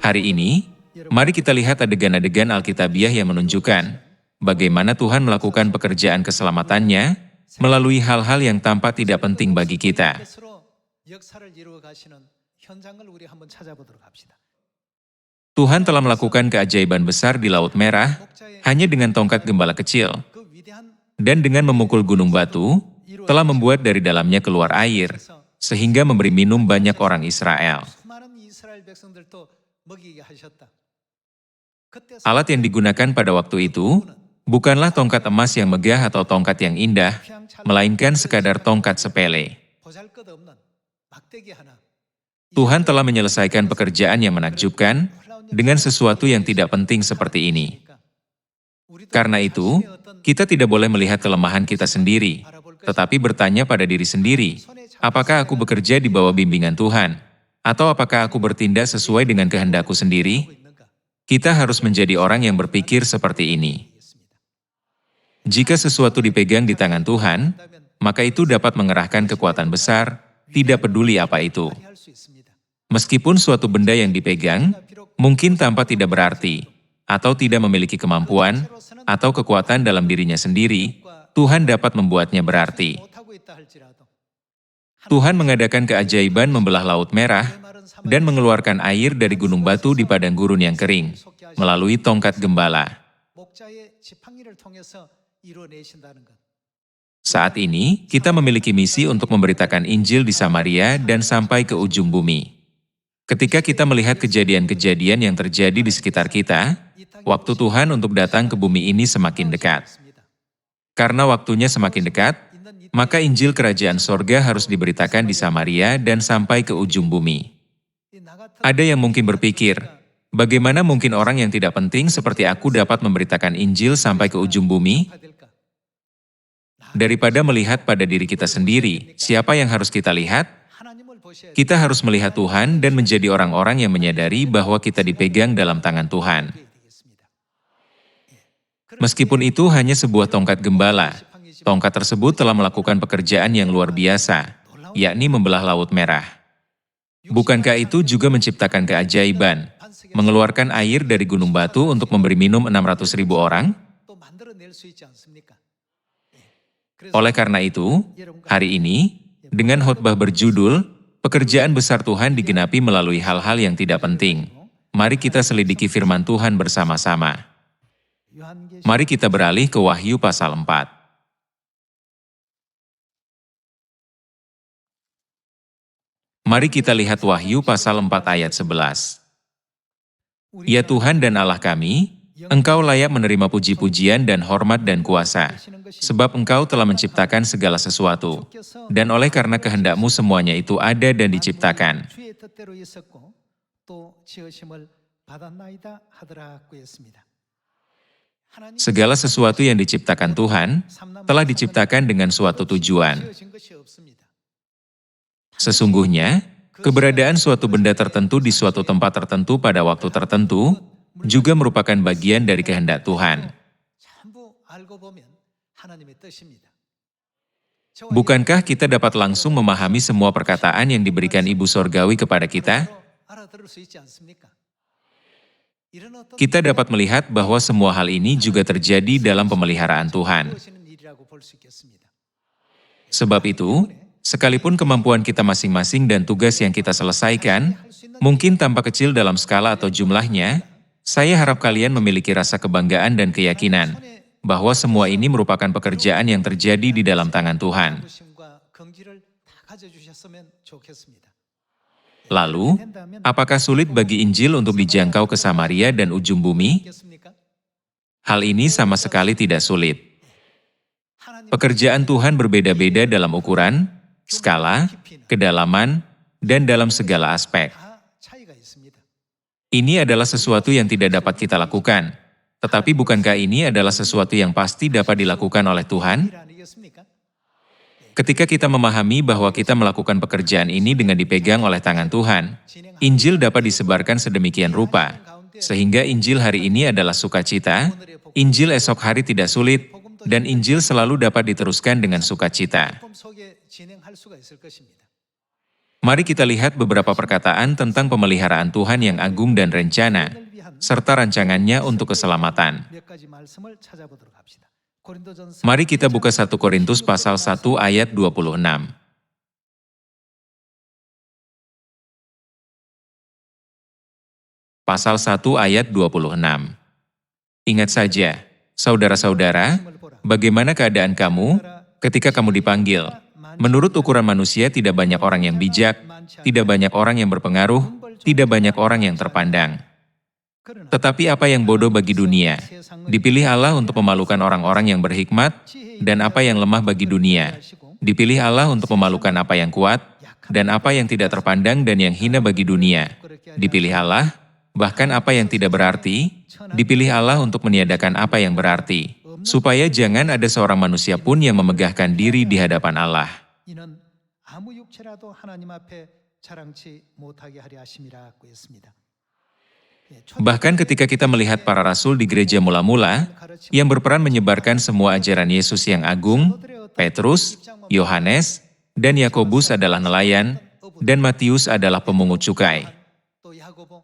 Hari ini, mari kita lihat adegan-adegan Alkitabiah yang menunjukkan bagaimana Tuhan melakukan pekerjaan keselamatannya melalui hal-hal yang tampak tidak penting bagi kita. Tuhan telah melakukan keajaiban besar di Laut Merah hanya dengan tongkat gembala kecil, dan dengan memukul gunung batu, telah membuat dari dalamnya keluar air, sehingga memberi minum banyak orang Israel. Alat yang digunakan pada waktu itu bukanlah tongkat emas yang megah atau tongkat yang indah, melainkan sekadar tongkat sepele. Tuhan telah menyelesaikan pekerjaan yang menakjubkan dengan sesuatu yang tidak penting seperti ini. Karena itu, kita tidak boleh melihat kelemahan kita sendiri, tetapi bertanya pada diri sendiri, apakah aku bekerja di bawah bimbingan Tuhan? Atau apakah aku bertindak sesuai dengan kehendakku sendiri? Kita harus menjadi orang yang berpikir seperti ini. Jika sesuatu dipegang di tangan Tuhan, maka itu dapat mengerahkan kekuatan besar, tidak peduli apa itu. Meskipun suatu benda yang dipegang, mungkin tampak tidak berarti, atau tidak memiliki kemampuan, atau kekuatan dalam dirinya sendiri, Tuhan dapat membuatnya berarti. Tuhan mengadakan keajaiban membelah Laut Merah dan mengeluarkan air dari gunung batu di padang gurun yang kering, melalui tongkat gembala. Saat ini, kita memiliki misi untuk memberitakan Injil di Samaria dan sampai ke ujung bumi. Ketika kita melihat kejadian-kejadian yang terjadi di sekitar kita, waktu Tuhan untuk datang ke bumi ini semakin dekat. Karena waktunya semakin dekat, maka Injil Kerajaan Sorga harus diberitakan di Samaria dan sampai ke ujung bumi. Ada yang mungkin berpikir, bagaimana mungkin orang yang tidak penting seperti aku dapat memberitakan Injil sampai ke ujung bumi? Daripada melihat pada diri kita sendiri, siapa yang harus kita lihat? Kita harus melihat Tuhan dan menjadi orang-orang yang menyadari bahwa kita dipegang dalam tangan Tuhan. Meskipun itu hanya sebuah tongkat gembala, tongkat tersebut telah melakukan pekerjaan yang luar biasa, yakni membelah Laut Merah. Bukankah itu juga menciptakan keajaiban, mengeluarkan air dari gunung batu untuk memberi minum 600.000 orang? Oleh karena itu, hari ini, dengan khotbah berjudul, Pekerjaan Besar Tuhan digenapi melalui hal-hal yang tidak penting. Mari kita selidiki firman Tuhan bersama-sama. Mari kita beralih ke Wahyu pasal 4. Mari kita lihat Wahyu pasal 4 ayat 11. Ya Tuhan dan Allah kami, Engkau layak menerima puji-pujian dan hormat dan kuasa, sebab Engkau telah menciptakan segala sesuatu, dan oleh karena kehendak-Mu semuanya itu ada dan diciptakan. Segala sesuatu yang diciptakan Tuhan, telah diciptakan dengan suatu tujuan. Sesungguhnya, keberadaan suatu benda tertentu di suatu tempat tertentu pada waktu tertentu, juga merupakan bagian dari kehendak Tuhan. Bukankah kita dapat langsung memahami semua perkataan yang diberikan Ibu Sorgawi kepada kita? Kita dapat melihat bahwa semua hal ini juga terjadi dalam pemeliharaan Tuhan. Sebab itu, sekalipun kemampuan kita masing-masing dan tugas yang kita selesaikan, mungkin tampak kecil dalam skala atau jumlahnya, saya harap kalian memiliki rasa kebanggaan dan keyakinan bahwa semua ini merupakan pekerjaan yang terjadi di dalam tangan Tuhan. Lalu, apakah sulit bagi Injil untuk dijangkau ke Samaria dan ujung bumi? Hal ini sama sekali tidak sulit. Pekerjaan Tuhan berbeda-beda dalam ukuran, skala, kedalaman, dan dalam segala aspek. Ini adalah sesuatu yang tidak dapat kita lakukan, tetapi bukankah ini adalah sesuatu yang pasti dapat dilakukan oleh Tuhan? Ketika kita memahami bahwa kita melakukan pekerjaan ini dengan dipegang oleh tangan Tuhan, Injil dapat disebarkan sedemikian rupa, sehingga Injil hari ini adalah sukacita, Injil esok hari tidak sulit, dan Injil selalu dapat diteruskan dengan sukacita. Mari kita lihat beberapa perkataan tentang pemeliharaan Tuhan yang agung dan rencana, serta rancangannya untuk keselamatan. Mari kita buka 1 Korintus pasal 1 ayat 26. Pasal 1 ayat 26. Ingat saja, saudara-saudara, bagaimana keadaan kamu ketika kamu dipanggil? Menurut ukuran manusia tidak banyak orang yang bijak, tidak banyak orang yang berpengaruh, tidak banyak orang yang terpandang. Tetapi apa yang bodoh bagi dunia, dipilih Allah untuk memalukan orang-orang yang berhikmat, dan apa yang lemah bagi dunia, dipilih Allah untuk memalukan apa yang kuat, dan apa yang tidak terpandang dan yang hina bagi dunia, dipilih Allah, bahkan apa yang tidak berarti, dipilih Allah untuk meniadakan apa yang berarti, supaya jangan ada seorang manusia pun yang memegahkan diri di hadapan Allah. 이는 아무 육체라도 하나님 앞에 자랑치 못하게 하려 하심이라고 했습니다. Bahkan ketika kita melihat para rasul di gereja mula-mula, yang berperan menyebarkan semua ajaran Yesus yang agung, Petrus, Yohanes, dan Yakobus adalah nelayan, dan Matius adalah pemungut cukai. 또 야고보,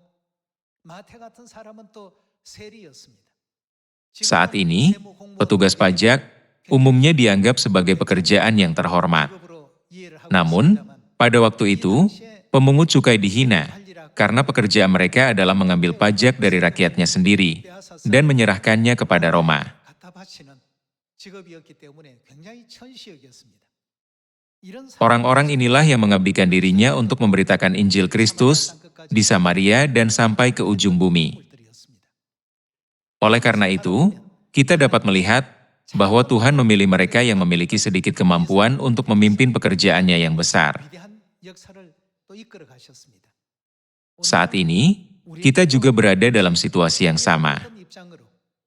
마태 같은 사람은 또 세리였습니다. Saat ini, petugas pajak umumnya dianggap sebagai pekerjaan yang terhormat. Namun, pada waktu itu, pemungut cukai dihina karena pekerjaan mereka adalah mengambil pajak dari rakyatnya sendiri dan menyerahkannya kepada Roma. Orang-orang inilah yang mengabdikan dirinya untuk memberitakan Injil Kristus di Samaria dan sampai ke ujung bumi. Oleh karena itu, kita dapat melihat bahwa Tuhan memilih mereka yang memiliki sedikit kemampuan untuk memimpin pekerjaannya yang besar. Saat ini, kita juga berada dalam situasi yang sama.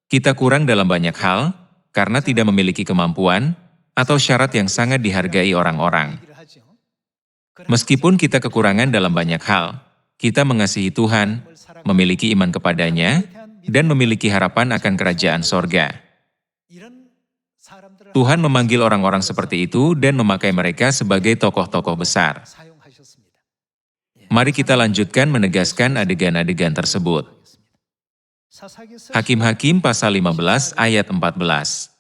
Kita kurang dalam banyak hal karena tidak memiliki kemampuan atau syarat yang sangat dihargai orang-orang. Meskipun kita kekurangan dalam banyak hal, kita mengasihi Tuhan, memiliki iman kepadanya, dan memiliki harapan akan kerajaan sorga. Tuhan memanggil orang-orang seperti itu dan memakai mereka sebagai tokoh-tokoh besar. Mari kita lanjutkan menegaskan adegan-adegan tersebut. Hakim-Hakim pasal 15 ayat 14.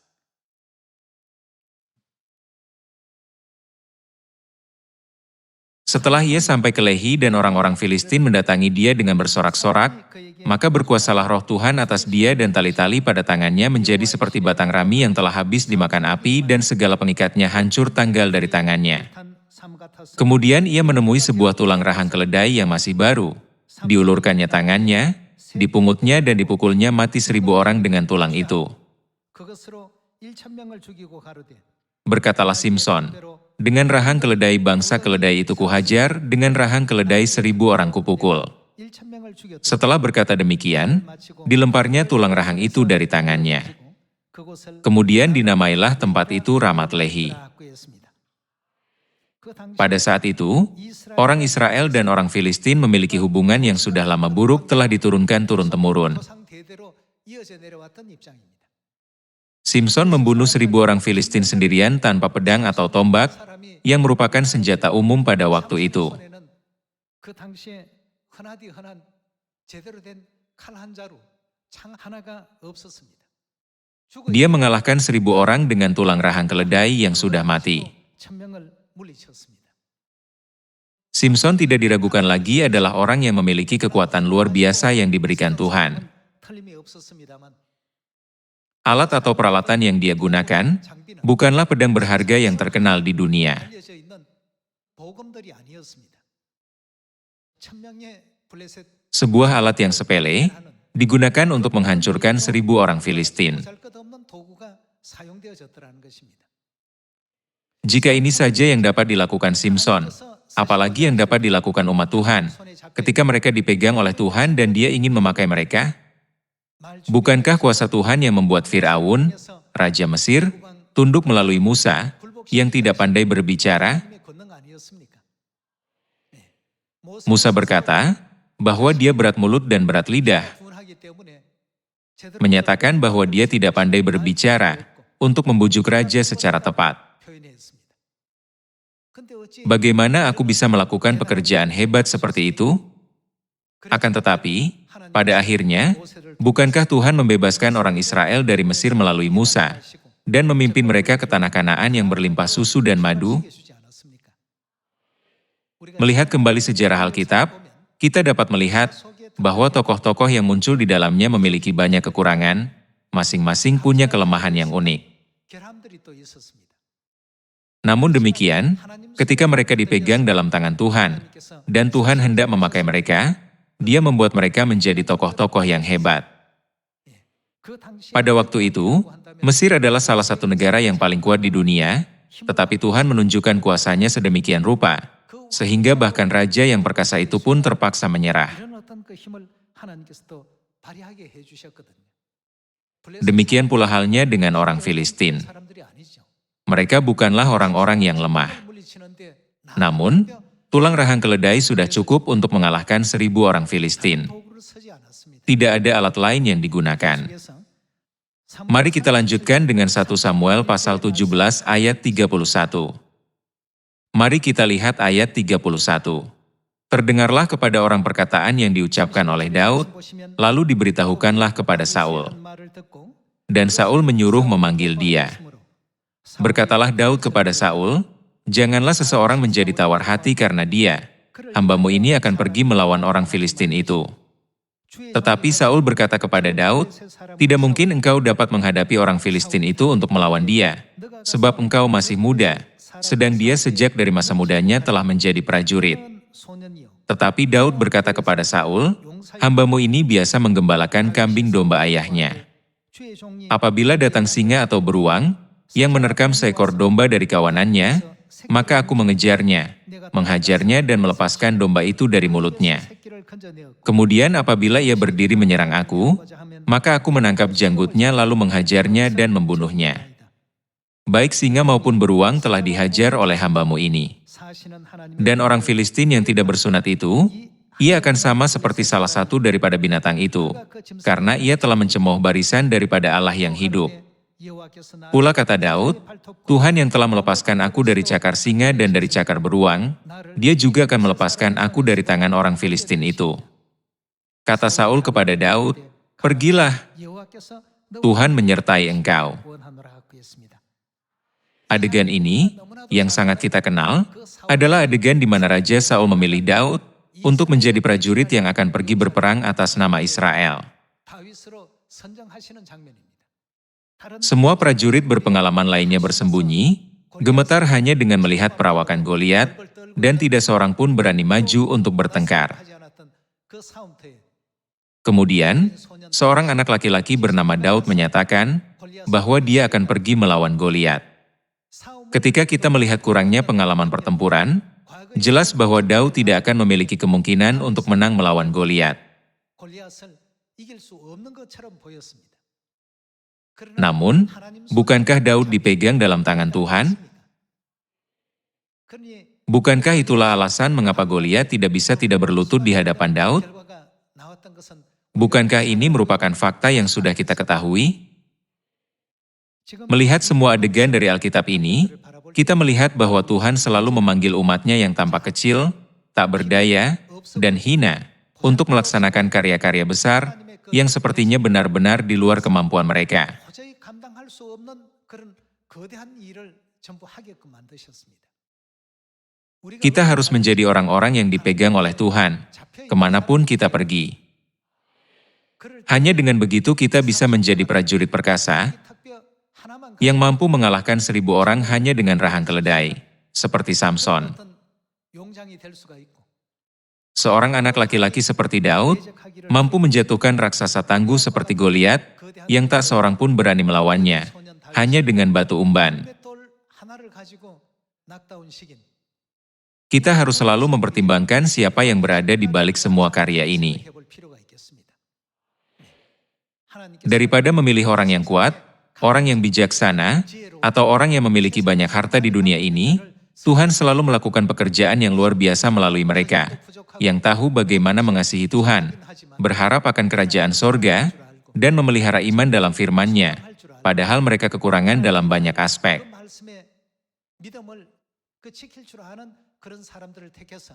Setelah ia sampai ke Lehi dan orang-orang Filistin mendatangi dia dengan bersorak-sorak, maka berkuasalah roh Tuhan atas dia dan tali-tali pada tangannya menjadi seperti batang rami yang telah habis dimakan api dan segala pengikatnya hancur tanggal dari tangannya. Kemudian ia menemui sebuah tulang rahang keledai yang masih baru. Diulurkannya tangannya, dipungutnya dan dipukulnya mati 1.000 orang dengan tulang itu. Berkatalah Simson, dengan rahang keledai bangsa keledai itu kuhajar, dengan rahang keledai 1.000 orang kupukul. Setelah berkata demikian, dilemparnya tulang rahang itu dari tangannya. Kemudian dinamailah tempat itu Ramat Lehi. Pada saat itu, orang Israel dan orang Filistin memiliki hubungan yang sudah lama buruk telah diturunkan turun-temurun. Simson membunuh 1.000 orang Filistin sendirian tanpa pedang atau tombak, yang merupakan senjata umum pada waktu itu. Dia mengalahkan 1.000 orang dengan tulang rahang keledai yang sudah mati. Simson tidak diragukan lagi adalah orang yang memiliki kekuatan luar biasa yang diberikan Tuhan. Alat atau peralatan yang dia gunakan bukanlah pedang berharga yang terkenal di dunia. Sebuah alat yang sepele digunakan untuk menghancurkan 1.000 orang Filistin. Jika ini saja yang dapat dilakukan Simson, apalagi yang dapat dilakukan umat Tuhan, ketika mereka dipegang oleh Tuhan dan dia ingin memakai mereka? Bukankah kuasa Tuhan yang membuat Firaun, Raja Mesir, tunduk melalui Musa, yang tidak pandai berbicara? Musa berkata bahwa dia berat mulut dan berat lidah, menyatakan bahwa dia tidak pandai berbicara untuk membujuk raja secara tepat. Bagaimana aku bisa melakukan pekerjaan hebat seperti itu? Akan tetapi, pada akhirnya, bukankah Tuhan membebaskan orang Israel dari Mesir melalui Musa dan memimpin mereka ke tanah Kanaan yang berlimpah susu dan madu? Melihat kembali sejarah Alkitab, kita dapat melihat bahwa tokoh-tokoh yang muncul di dalamnya memiliki banyak kekurangan, masing-masing punya kelemahan yang unik. Namun demikian, ketika mereka dipegang dalam tangan Tuhan, dan Tuhan hendak memakai mereka, Dia membuat mereka menjadi tokoh-tokoh yang hebat. Pada waktu itu, Mesir adalah salah satu negara yang paling kuat di dunia, tetapi Tuhan menunjukkan kuasanya sedemikian rupa, sehingga bahkan raja yang perkasa itu pun terpaksa menyerah. Demikian pula halnya dengan orang Filistin. Mereka bukanlah orang-orang yang lemah. Namun, tulang rahang keledai sudah cukup untuk mengalahkan 1.000 orang Filistin. Tidak ada alat lain yang digunakan. Mari kita lanjutkan dengan 1 Samuel pasal 17 ayat 31. Mari kita lihat ayat 31. Terdengarlah kepada orang perkataan yang diucapkan oleh Daud, lalu diberitahukanlah kepada Saul. Dan Saul menyuruh memanggil dia. Berkatalah Daud kepada Saul, "Janganlah seseorang menjadi tawar hati karena dia. Hambamu ini akan pergi melawan orang Filistin itu." Tetapi Saul berkata kepada Daud, "Tidak mungkin engkau dapat menghadapi orang Filistin itu untuk melawan dia, sebab engkau masih muda, sedang dia sejak dari masa mudanya telah menjadi prajurit." Tetapi Daud berkata kepada Saul, "Hambamu ini biasa menggembalakan kambing domba ayahnya. Apabila datang singa atau beruang, yang menerkam seekor domba dari kawanannya, maka aku mengejarnya, menghajarnya dan melepaskan domba itu dari mulutnya. Kemudian apabila ia berdiri menyerang aku, maka aku menangkap janggutnya lalu menghajarnya dan membunuhnya. Baik singa maupun beruang telah dihajar oleh hambamu ini. Dan orang Filistin yang tidak bersunat itu, ia akan sama seperti salah satu daripada binatang itu, karena ia telah mencemooh barisan daripada Allah yang hidup. Pula kata Daud, Tuhan yang telah melepaskan aku dari cakar singa dan dari cakar beruang, Dia juga akan melepaskan aku dari tangan orang Filistin itu." Kata Saul kepada Daud, "Pergilah, Tuhan menyertai engkau." Adegan ini, yang sangat kita kenal, adalah adegan di mana Raja Saul memilih Daud untuk menjadi prajurit yang akan pergi berperang atas nama Israel. Semua prajurit berpengalaman lainnya bersembunyi, gemetar hanya dengan melihat perawakan Goliat, dan tidak seorang pun berani maju untuk bertengkar. Kemudian, seorang anak laki-laki bernama Daud menyatakan bahwa dia akan pergi melawan Goliat. Ketika kita melihat kurangnya pengalaman pertempuran, jelas bahwa Daud tidak akan memiliki kemungkinan untuk menang melawan Goliat. Namun, bukankah Daud dipegang dalam tangan Tuhan? Bukankah itulah alasan mengapa Goliat tidak bisa tidak berlutut di hadapan Daud? Bukankah ini merupakan fakta yang sudah kita ketahui? Melihat semua adegan dari Alkitab ini, kita melihat bahwa Tuhan selalu memanggil umatnya yang tampak kecil, tak berdaya, dan hina untuk melaksanakan karya-karya besar yang sepertinya benar-benar di luar kemampuan mereka. Kita harus menjadi orang-orang yang dipegang oleh Tuhan, kemanapun kita pergi. Hanya dengan begitu kita bisa menjadi prajurit perkasa, yang mampu mengalahkan 1.000 orang hanya dengan rahang keledai, seperti Samson. Seorang anak laki-laki seperti Daud, mampu menjatuhkan raksasa tangguh seperti Goliat, yang tak seorang pun berani melawannya, hanya dengan batu umban. Kita harus selalu mempertimbangkan siapa yang berada di balik semua karya ini. Daripada memilih orang yang kuat, orang yang bijaksana, atau orang yang memiliki banyak harta di dunia ini, Tuhan selalu melakukan pekerjaan yang luar biasa melalui mereka, yang tahu bagaimana mengasihi Tuhan, berharap akan kerajaan sorga, dan memelihara iman dalam firman-Nya, padahal mereka kekurangan dalam banyak aspek. 그 지킬 줄 아는 그런 사람들을 택해서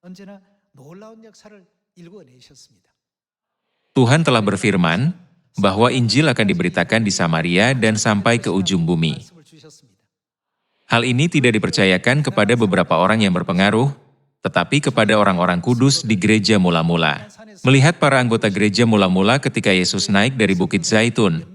언제나 놀라운 역사를 일궈내셨습니다. Tuhan telah berfirman bahwa Injil akan diberitakan di Samaria dan sampai ke ujung bumi. 말씀을 주셨습니다. Hal ini tidak dipercayakan kepada beberapa orang yang berpengaruh, tetapi kepada orang-orang kudus di gereja mula-mula. Melihat para anggota gereja mula-mula ketika Yesus naik dari Bukit Zaitun,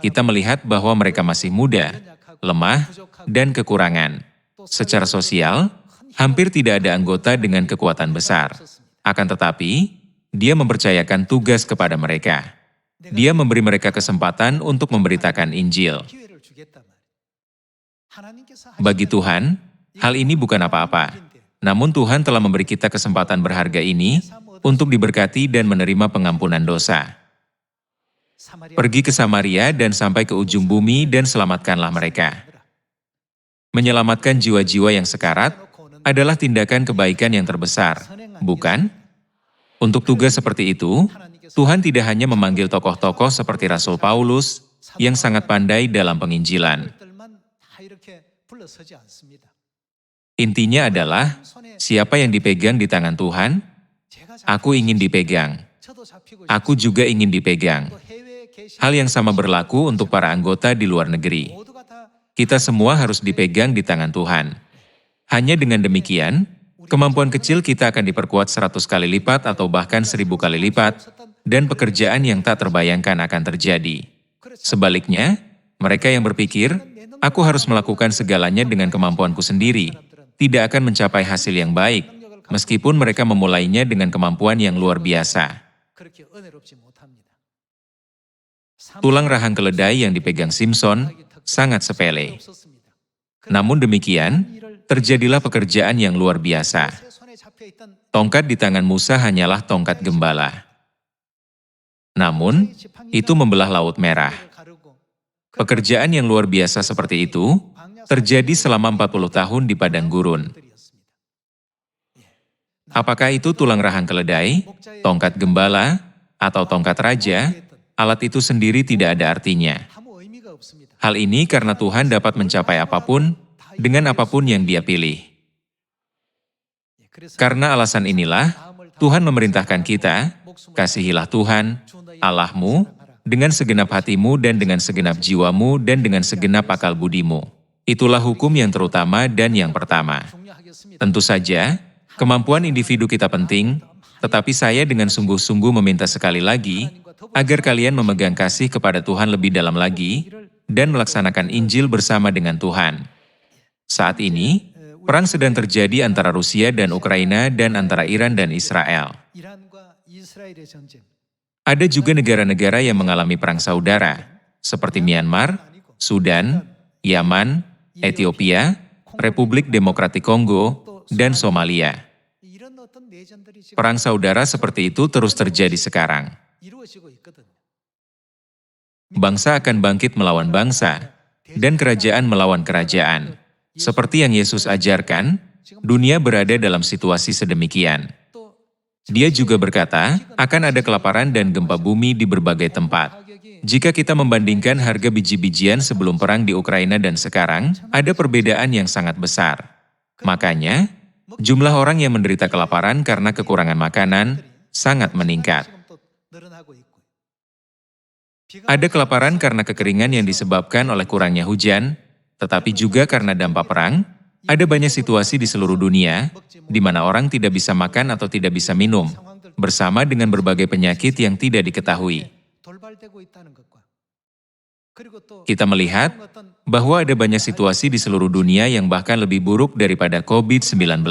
kita melihat bahwa mereka masih muda, lemah, dan kekurangan. Secara sosial, hampir tidak ada anggota dengan kekuatan besar. Akan tetapi, dia mempercayakan tugas kepada mereka. Dia memberi mereka kesempatan untuk memberitakan Injil. 기회를 주겠단 말이에요. 하나님께서 Bagi Tuhan, hal ini bukan apa-apa. Namun Tuhan telah memberi kita kesempatan berharga ini untuk diberkati dan menerima pengampunan dosa. Pergi ke Samaria dan sampai ke ujung bumi dan selamatkanlah mereka. Menyelamatkan jiwa-jiwa yang sekarat adalah tindakan kebaikan yang terbesar, bukan? Untuk tugas seperti itu, Tuhan tidak hanya memanggil tokoh-tokoh seperti Rasul Paulus yang sangat pandai dalam penginjilan. 들만 다 이렇게 불러서지 않습니다. Intinya adalah, siapa yang dipegang di tangan Tuhan, 제가 aku ingin dipegang. 저도 잡히고 Aku juga ingin dipegang. 또 해외에 계신 Hal yang sama berlaku untuk para anggota di luar negeri. 모두가 다 Kita semua harus dipegang di tangan Tuhan. Hanya dengan demikian, kemampuan kecil kita akan diperkuat 100 kali lipat atau bahkan 1000 kali lipat, dan pekerjaan yang tak terbayangkan akan terjadi. Sebaliknya, mereka yang berpikir, aku harus melakukan segalanya dengan kemampuanku sendiri, tidak akan mencapai hasil yang baik, meskipun mereka memulainya dengan kemampuan yang luar biasa. 그렇게 은혜롭지 못합니다. Tulang rahang keledai yang dipegang Simpson sangat sepele. 없었습니다. Namun demikian, terjadilah pekerjaan yang luar biasa. 제 손에 잡혀 있던 Tongkat di tangan Musa hanyalah tongkat gembala. Namun, itu membelah Laut Merah. 가르고 Pekerjaan yang luar biasa seperti itu terjadi selama 40 tahun di padang gurun. 들이었습니다. Apakah itu tulang rahang keledai, tongkat gembala, atau tongkat raja? Alat itu sendiri tidak ada artinya. 아무 의미가 없습니다. Hal ini karena Tuhan dapat mencapai apapun dengan apapun yang Dia pilih. 그래서 Karena alasan inilah, Tuhan memerintahkan kita, kasihilah Tuhan, Allahmu, dengan segenap hatimu dan dengan segenap jiwamu dan dengan segenap akal budimu. Itulah hukum yang terutama dan yang pertama. 중요하겠습니다. Tentu saja, kemampuan individu kita penting, tetapi saya dengan sungguh-sungguh meminta sekali lagi, agar kalian memegang kasih kepada Tuhan lebih dalam lagi, dan melaksanakan Injil bersama dengan Tuhan. Saat ini, perang sedang terjadi antara Rusia dan Ukraina dan antara Iran dan Israel. 이란과 이스라엘의 전쟁. Ada juga negara-negara yang mengalami perang saudara, seperti Myanmar, Sudan, Yaman, Ethiopia, Republik Demokratik Kongo, dan Somalia. 이런 어떤 내전들이 지금 Perang saudara seperti itu terus terjadi sekarang. 이루어지고 있거든요. Bangsa akan bangkit melawan bangsa, dan kerajaan melawan kerajaan. Seperti yang Yesus ajarkan, dunia berada dalam situasi sedemikian. 또 Dia juga berkata, akan ada kelaparan dan gempa bumi di berbagai tempat. Jika kita membandingkan harga biji-bijian sebelum perang di Ukraina dan sekarang, ada perbedaan yang sangat besar. Makanya, jumlah orang yang menderita kelaparan karena kekurangan makanan sangat meningkat. 지금 또 늘어나고 있고요. Ada kelaparan karena kekeringan yang disebabkan oleh kurangnya hujan, tetapi juga karena dampak perang. Ada banyak situasi di seluruh dunia di mana orang tidak bisa makan atau tidak bisa minum, bersama dengan berbagai penyakit yang tidak diketahui. 돌발되고 있다는 것과 그리고 또 Kita melihat 어떤 bahwa ada banyak situasi di seluruh dunia yang bahkan lebih buruk daripada COVID-19.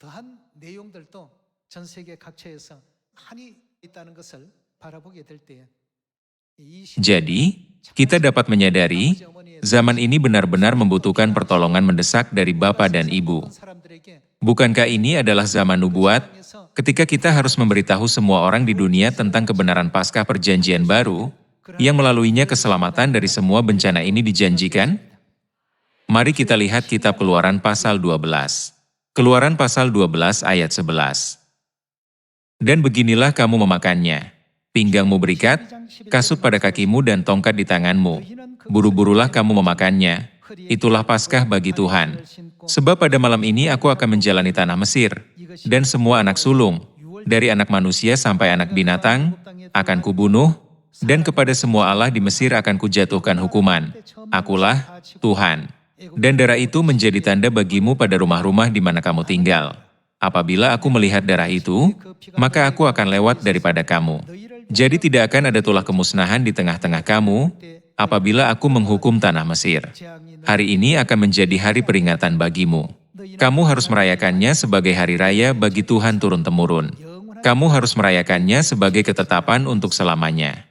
더한 내용들도 전 세계 각처에서 많이 있다는 것을 바라보게 될 때에 이 Jadi, kita dapat menyadari zaman ini benar-benar membutuhkan pertolongan mendesak dari Bapa dan Ibu. 사람들에게 Bukankah ini adalah zaman nubuat, ketika kita harus memberitahu semua orang di dunia tentang kebenaran Paskah Perjanjian Baru, yang melaluinya keselamatan dari semua bencana ini dijanjikan? Mari kita lihat kitab Keluaran pasal 12. Keluaran pasal 12 ayat 11. Dan beginilah kamu memakannya. Pinggangmu berikat, kasut pada kakimu dan tongkat di tanganmu. Buru-burulah kamu memakannya, Itulah Paskah bagi Tuhan. Sebab pada malam ini aku akan menjalani tanah Mesir, dan semua anak sulung, dari anak manusia sampai anak binatang, akan kubunuh, dan kepada semua Allah di Mesir akan kujatuhkan hukuman. Akulah Tuhan. Dan darah itu menjadi tanda bagimu pada rumah-rumah di mana kamu tinggal. Apabila aku melihat darah itu, maka aku akan lewat daripada kamu. Jadi tidak akan ada tulah kemusnahan di tengah-tengah kamu, apabila aku menghukum tanah Mesir. Hari ini akan menjadi hari peringatan bagimu. Kamu harus merayakannya sebagai hari raya bagi Tuhan turun-temurun. Kamu harus merayakannya sebagai ketetapan untuk selamanya.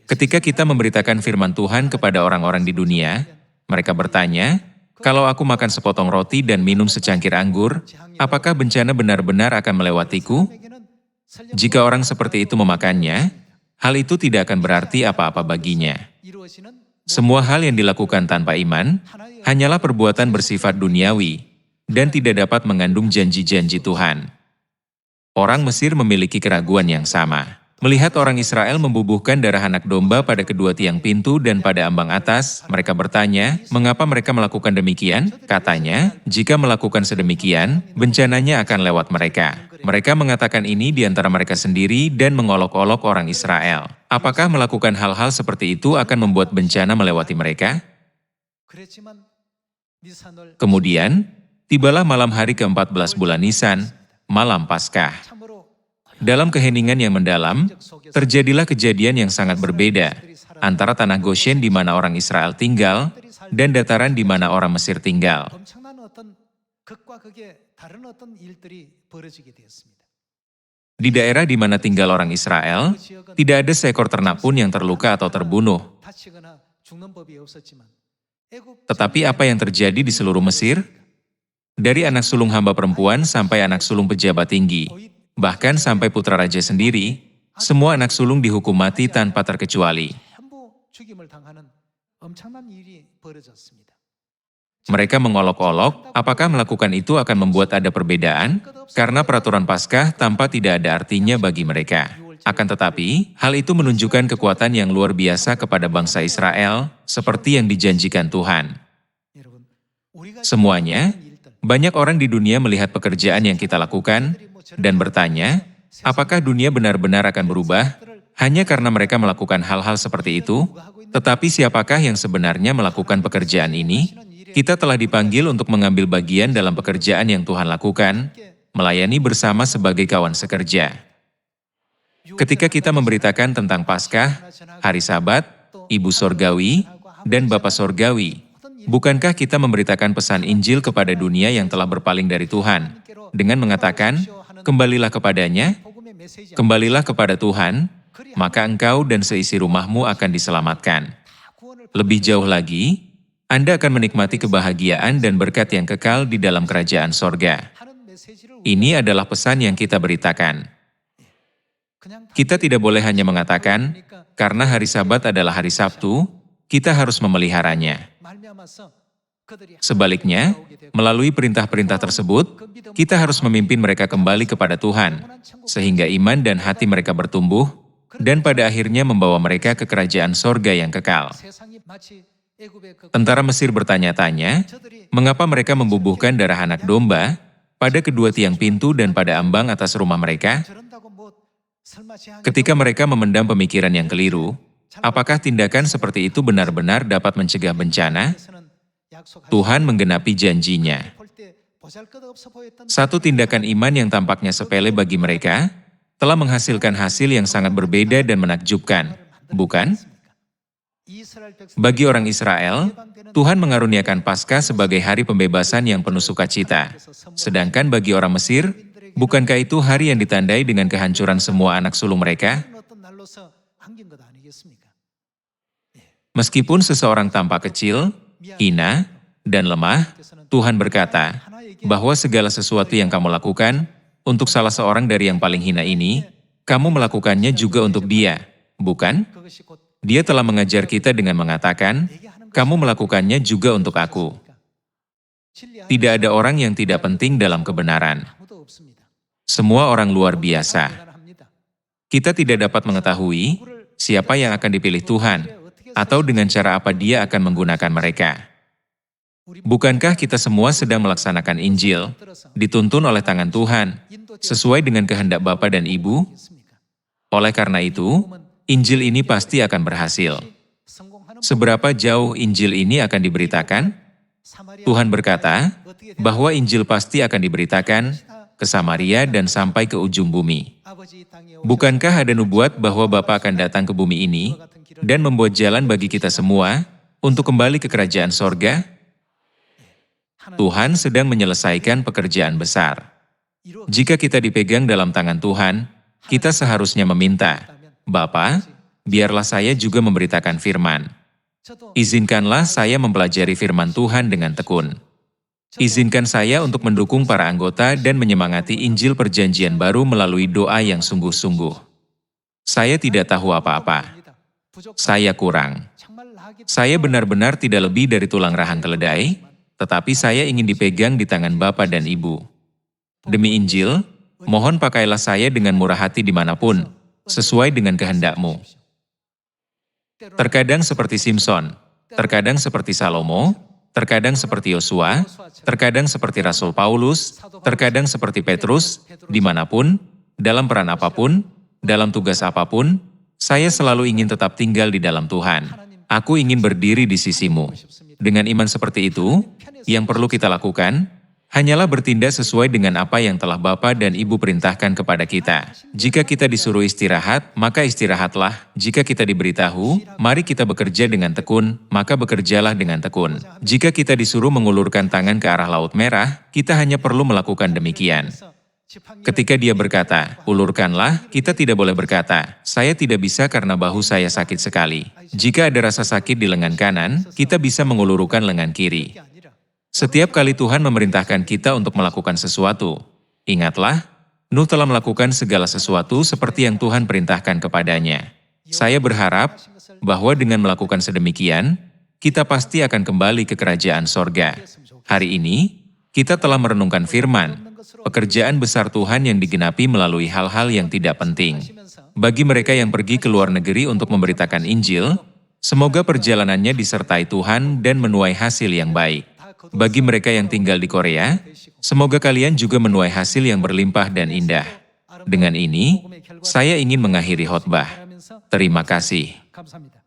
Ketika kita memberitakan firman Tuhan kepada orang-orang di dunia, mereka bertanya, "Kalau aku makan sepotong roti dan minum secangkir anggur, apakah bencana benar-benar akan melewatiku?" Jika orang seperti itu memakannya, hal itu tidak akan berarti apa-apa baginya. Semua hal yang dilakukan tanpa iman hanyalah perbuatan bersifat duniawi dan tidak dapat mengandung janji-janji Tuhan. Orang Mesir memiliki keraguan yang sama. Melihat orang Israel membubuhkan darah anak domba pada kedua tiang pintu dan pada ambang atas, mereka bertanya, mengapa mereka melakukan demikian? Katanya, jika melakukan sedemikian, bencananya akan lewat mereka. Mereka mengatakan ini di antara mereka sendiri dan mengolok-olok orang Israel. Apakah melakukan hal-hal seperti itu akan membuat bencana melewati mereka? Kemudian, tibalah malam hari ke-14 bulan Nisan, malam Paskah. Dalam keheningan yang mendalam, terjadilah kejadian yang sangat berbeda antara tanah Goshen di mana orang Israel tinggal dan dataran di mana orang Mesir tinggal. Di daerah di mana tinggal orang Israel, tidak ada seekor ternak pun yang terluka atau terbunuh. Tetapi apa yang terjadi di seluruh Mesir? Dari anak sulung hamba perempuan sampai anak sulung pejabat tinggi, bahkan sampai putra raja sendiri, semua anak sulung dihukum mati tanpa terkecuali. Mereka mengolok-olok, apakah melakukan itu akan membuat ada perbedaan? Karena peraturan Paskah tanpa tidak ada artinya bagi mereka. Akan tetapi, hal itu menunjukkan kekuatan yang luar biasa kepada bangsa Israel, seperti yang dijanjikan Tuhan. Semuanya, banyak orang di dunia melihat pekerjaan yang kita lakukan, dan bertanya, apakah dunia benar-benar akan berubah hanya karena mereka melakukan hal-hal seperti itu? Tetapi siapakah yang sebenarnya melakukan pekerjaan ini? Kita telah dipanggil untuk mengambil bagian dalam pekerjaan yang Tuhan lakukan, melayani bersama sebagai kawan sekerja. Ketika kita memberitakan tentang Paskah, hari Sabat, Ibu Sorgawi, dan Bapa Sorgawi, bukankah kita memberitakan pesan Injil kepada dunia yang telah berpaling dari Tuhan, dengan mengatakan, kembalilah kepadanya, kembalilah kepada Tuhan, maka engkau dan seisi rumahmu akan diselamatkan. Lebih jauh lagi, Anda akan menikmati kebahagiaan dan berkat yang kekal di dalam kerajaan sorga. Ini adalah pesan yang kita beritakan. Kita tidak boleh hanya mengatakan, karena hari Sabat adalah hari Sabtu, kita harus memeliharanya. Sebaliknya, melalui perintah-perintah tersebut, kita harus memimpin mereka kembali kepada Tuhan, sehingga iman dan hati mereka bertumbuh, dan pada akhirnya membawa mereka ke kerajaan sorga yang kekal. Tentara Mesir bertanya-tanya, mengapa mereka membubuhkan darah anak domba pada kedua tiang pintu dan pada ambang atas rumah mereka? Ketika mereka memendam pemikiran yang keliru, apakah tindakan seperti itu benar-benar dapat mencegah bencana? Tuhan menggenapi janjinya. Satu tindakan iman yang tampaknya sepele bagi mereka, telah menghasilkan hasil yang sangat berbeda dan menakjubkan, bukan? Bagi orang Israel, Tuhan mengaruniakan Paskah sebagai hari pembebasan yang penuh sukacita. Sedangkan bagi orang Mesir, bukankah itu hari yang ditandai dengan kehancuran semua anak sulung mereka? Meskipun seseorang tampak kecil, hina, dan lemah, Tuhan berkata, bahwa segala sesuatu yang kamu lakukan, untuk salah seorang dari yang paling hina ini, kamu melakukannya juga untuk dia, bukan? Dia telah mengajar kita dengan mengatakan, kamu melakukannya juga untuk aku. Tidak ada orang yang tidak penting dalam kebenaran. Semua orang luar biasa. Kita tidak dapat mengetahui siapa yang akan dipilih Tuhan, atau dengan cara apa Dia akan menggunakan mereka. Bukankah kita semua sedang melaksanakan Injil, dituntun oleh tangan Tuhan, sesuai dengan kehendak Bapa dan Ibu? Oleh karena itu, Injil ini pasti akan berhasil. Seberapa jauh Injil ini akan diberitakan? Tuhan berkata bahwa Injil pasti akan diberitakan ke Samaria dan sampai ke ujung bumi. Bukankah ada nubuat bahwa Bapa akan datang ke bumi ini dan membuat jalan bagi kita semua untuk kembali ke kerajaan sorga? Tuhan sedang menyelesaikan pekerjaan besar. Jika kita dipegang dalam tangan Tuhan, kita seharusnya meminta, "Bapa, biarlah saya juga memberitakan firman. Izinkanlah saya mempelajari firman Tuhan dengan tekun. Izinkan saya untuk mendukung para anggota dan menyemangati Injil Perjanjian Baru melalui doa yang sungguh-sungguh. Saya tidak tahu apa-apa. Saya kurang. Saya benar-benar tidak lebih dari tulang rahang keledai, tetapi saya ingin dipegang di tangan Bapa dan Ibu. Demi Injil, mohon pakailah saya dengan murah hati dimanapun, sesuai dengan kehendak-Mu." Terkadang seperti Simson, terkadang seperti Salomo, terkadang seperti Yosua, terkadang seperti Rasul Paulus, terkadang seperti Petrus, dimanapun, dalam peran apapun, dalam tugas apapun, saya selalu ingin tetap tinggal di dalam Tuhan. Aku ingin berdiri di sisimu. Dengan iman seperti itu, yang perlu kita lakukan, hanyalah bertindak sesuai dengan apa yang telah Bapa dan Ibu perintahkan kepada kita. Jika kita disuruh istirahat, maka istirahatlah. Jika kita diberitahu, mari kita bekerja dengan tekun, maka bekerjalah dengan tekun. Jika kita disuruh mengulurkan tangan ke arah Laut Merah, kita hanya perlu melakukan demikian. Ketika dia berkata, "Ulurkanlah," kita tidak boleh berkata, "Saya tidak bisa karena bahu saya sakit sekali." Jika ada rasa sakit di lengan kanan, kita bisa mengulurkan lengan kiri. Setiap kali Tuhan memerintahkan kita untuk melakukan sesuatu, ingatlah, Nuh telah melakukan segala sesuatu seperti yang Tuhan perintahkan kepadanya. Saya berharap bahwa dengan melakukan sedemikian, kita pasti akan kembali ke kerajaan sorga. Hari ini, kita telah merenungkan firman, pekerjaan besar Tuhan yang digenapi melalui hal-hal yang tidak penting. Bagi mereka yang pergi ke luar negeri untuk memberitakan Injil, semoga perjalanannya disertai Tuhan dan menuai hasil yang baik. Bagi mereka yang tinggal di Korea, semoga kalian juga menuai hasil yang berlimpah dan indah. Dengan ini, saya ingin mengakhiri khotbah. Terima kasih. 감사합니다.